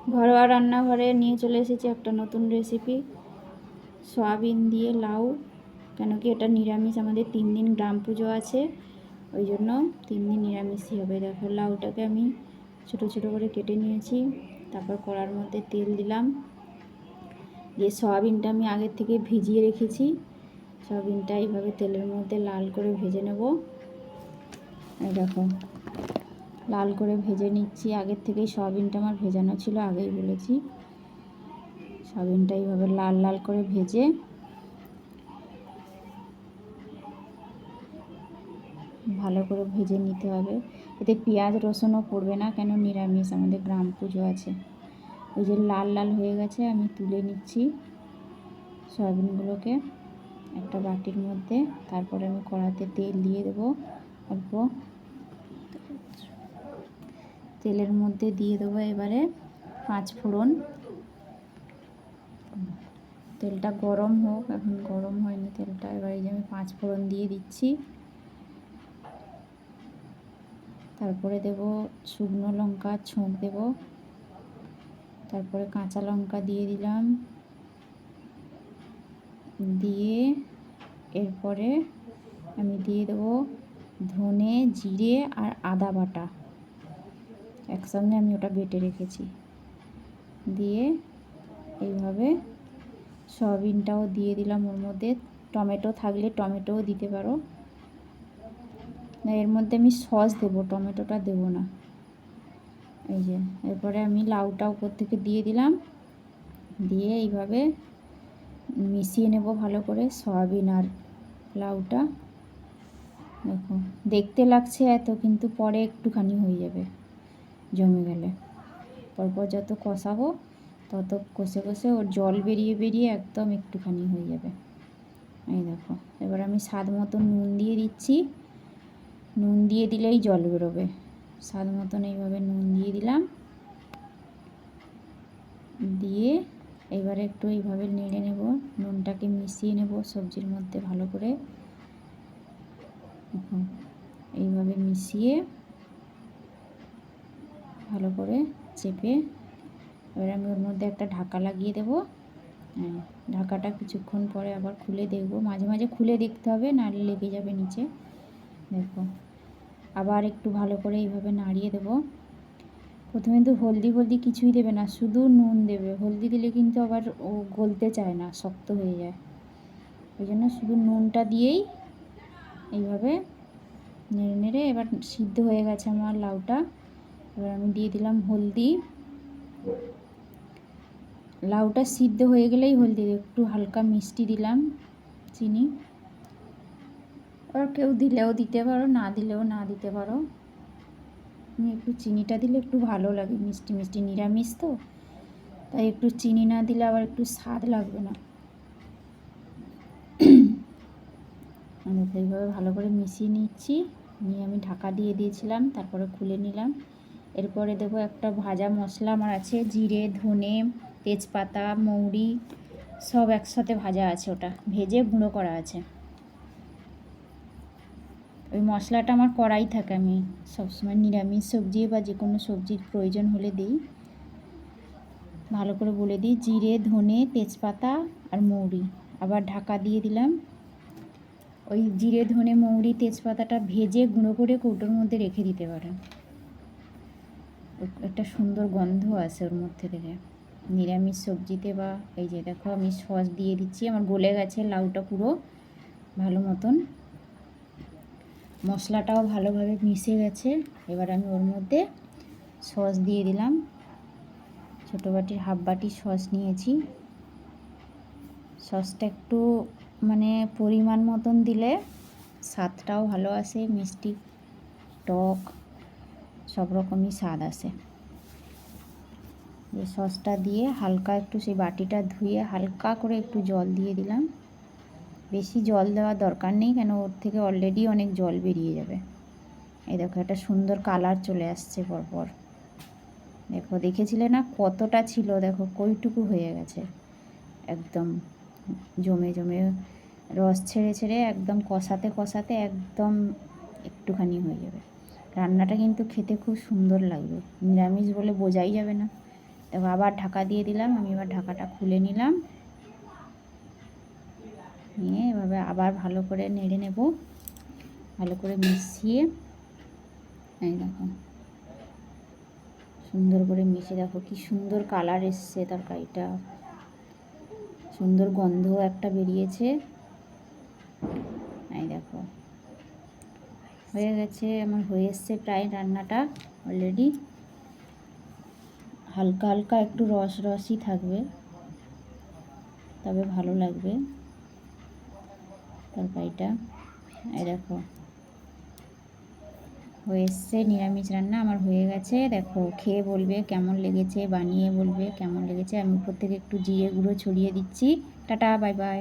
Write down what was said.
ঘরোয়া রান্নাঘরে নিয়ে চলে এসেছি একটা নতুন রেসিপি, সয়াবিন দিয়ে লাউ। কেন কি এটা নিরামিষ, আমাদের 3 দিন গ্রাম পুজো আছে, ওই জন্য 3 দিন নিরামিষই হবে। দেখো লাউটাকে আমি ছোট ছোট করে কেটে নিয়েছি, তারপর কড়ার মধ্যে তেল দিলাম, দিয়ে সয়াবিনটা আমি আগের থেকে ভিজিয়ে রেখেছি। সয়াবিনটা এইভাবে তেলের মধ্যে লাল করে ভেজে নেব। এই দেখো লাল করে ভেজে নিচ্ছি, আগের থেকেই সয়াবিনটা আমার ভেজানো ছিল, আগেই বলেছি। সয়াবিনটা এইভাবে লাল লাল করে ভেজে ভালো করে ভেজে নিতে হবে। এতে পেঁয়াজ রসুনও পড়বে না, কেন নিরামিষ, আমাদের গ্রাম পুজো আছে। ওই যে লাল লাল হয়ে গেছে, আমি তুলে নিচ্ছি সয়াবিনগুলোকে একটা বাটির মধ্যে। তারপরে আমি কড়াতে তেল দিয়ে দেবো অল্প, তেলের মধ্যে দিয়ে দেবো এবারে 5 ফোড়ন। তেলটা গরম হোক, এখন গরম হয়নি তেলটা। এবারে যে আমি 5 ফোড়ন দিয়ে দিচ্ছি, তারপরে দেব শুকনো লঙ্কা ছোঁক দেব, তারপরে কাঁচা লঙ্কা দিয়ে দিলাম, দিয়ে এরপরে আমি দিয়ে দেব ধনে জিরে আর আদা বাটা, একসঙ্গে আমি ওটা বেটে রেখেছি। দিয়ে এইভাবে সয়াবিনটাও দিয়ে দিলাম ওর মধ্যে। টমেটো থাকলে টমেটোও দিতে পারো, না এর মধ্যে আমি সস দেবো, টমেটোটা দেবো না। এই যে এরপরে আমি লাউটা উপর থেকে দিয়ে দিলাম, দিয়ে এইভাবে মিশিয়ে নেব ভালো করে সয়াবিন আর লাউটা। দেখো দেখতে লাগছে এত, কিন্তু পরে একটুখানি হয়ে যাবে জমে গেলে। পরপর যত কষাবো তত কষে কষে ওর জল বেরিয়ে বেরিয়ে একদম একটুখানি হয়ে যাবে। এই দেখো এবার আমি স্বাদ মতো নুন দিয়ে দিচ্ছি, নুন দিয়ে দিলেই জল বেরোবে। স্বাদ মতন এইভাবে নুন দিয়ে দিলাম, দিয়ে এবারে একটু এইভাবে নেড়ে নেব, নুনটাকে মিশিয়ে নেব সবজির মধ্যে ভালো করে। এইভাবে মিশিয়ে ভালো করে চেপে এবার আমি ওর মধ্যে একটা ঢাকা লাগিয়ে দেব। ঢাকাটা কিছুক্ষণ পরে আবার খুলে দেখব, মাঝে মাঝে খুলে দেখতে হবে, নাড়লে লেগে যাবে নিচে। দেখো আবার একটু ভালো করে এইভাবে নাড়িয়ে দেব। প্রথমে কিন্তু হলদি হলদি কিছুই দেবে না, শুধু নুন দেবে। হলদি দিলে কিন্তু আবার ও গলতে চায় না, শক্ত হয়ে যায়। ওই জন্য শুধু নুনটা দিয়েই এইভাবে নেড়ে নেড়ে, এবার সিদ্ধ হয়ে গেছে আমার লাউটা। এবার আমি দিয়ে দিলাম হলদি। লাউটা সিদ্ধ হয়ে গেলেই হলদি, একটু হালকা মিষ্টি দিলাম, চিনি। আর কেউ দিলেও দিতে পারো, না দিলেও না দিতে পারো। আমি একটু চিনিটা দিলে একটু ভালো লাগে, মিষ্টি মিষ্টি, নিরামিষ তো, তাই একটু চিনি না দিলে আবার একটু স্বাদ লাগবে না। আমি এইভাবে ভালো করে মিশিয়ে নিচ্ছি, নিয়ে আমি ঢাকা দিয়ে দিয়েছিলাম, তারপরে খুলে নিলাম। এরপরে দেবো একটা ভাজা মশলা আমার আছে, জিরে ধনে তেজপাতা মৌরি সব একসাথে ভাজা আছে, ওটা ভেজে গুঁড়ো করা আছে। ওই মশলাটা আমার কড়াই থাকে, আমি সবসময় নিরামিষ সবজি বা যে কোনো সবজির প্রয়োজন হলে দিই। ভালো করে বলে দিই, জিরে ধনে তেজপাতা আর মৌরি। আবার ঢাকা দিয়ে দিলাম। ওই জিরে ধনে মৌরি তেজপাতাটা ভেজে গুঁড়ো করে কৌটোর মধ্যে রেখে দিতে পারেন, একটা সুন্দর গন্ধ আসে ওর মধ্যে থেকে নিরামিষ সবজিতে। বা এই যে দেখো আমি সস দিয়ে দিচ্ছি, আমার গলে গেছে লাউটা পুরো ভালো মতন, মশলাটাও ভালোভাবে মিশে গেছে। এবার আমি ওর মধ্যে সস দিয়ে দিলাম, ছোটো বাটির হাফ বাটি সস নিয়েছি। সসটা একটু মানে পরিমাণ মতন দিলে স্বাদটাও ভালো আসে, মিষ্টি টক সব রকমই স্বাদ আসে। এই সসটা দিয়ে হালকা একটু সেই বাটিটা ধুয়ে হালকা করে একটু জল দিয়ে দিলাম। বেশি জল দেওয়ার দরকার নেই, কেন ওর থেকে অলরেডি অনেক জল বেরিয়ে যাবে। এই দেখো একটা সুন্দর কালার চলে আসছে পরপর। দেখো দেখেছিলে না কতটা ছিল, দেখো কইটুকু হয়ে গেছে, একদম জমে জমে রস ছেড়ে ছেড়ে একদম কষাতে কষাতে একদম একটুখানি হয়ে যাবে। রান্নাটা কিন্তু খেতে খুব সুন্দর লাগবে, নিরামিষ বলে বোঝাই যাবে না, দেখো আবার ঢাকা দিয়ে দিলাম। আমি এবার ঢাকাটা খুলে নিলাম, নিয়ে এভাবে আবার ভালো করে নেড়ে নেব, ভালো করে মিশিয়ে। এই দেখো সুন্দর করে মিশিয়ে, দেখো কি সুন্দর কালার এসছে তরকারিটা, সুন্দর গন্ধ একটা বেরিয়েছে। এই দেখো হয়ে গেছে আমার, হয়ে এসছে প্রায় রান্নাটা অলরেডি। হালকা হালকা একটু রস রসই থাকবে, তবে ভালো লাগবে তরকারিটা। এই দেখো হয়ে এসছে নিরামিষ রান্না আমার, হয়ে গেছে। দেখো খেয়ে বলবে কেমন লেগেছে, বানিয়ে বলবে কেমন লেগেছে। আমি উপর থেকে একটু জিরে গুঁড়ো ছড়িয়ে দিচ্ছি। Tata, bye bye.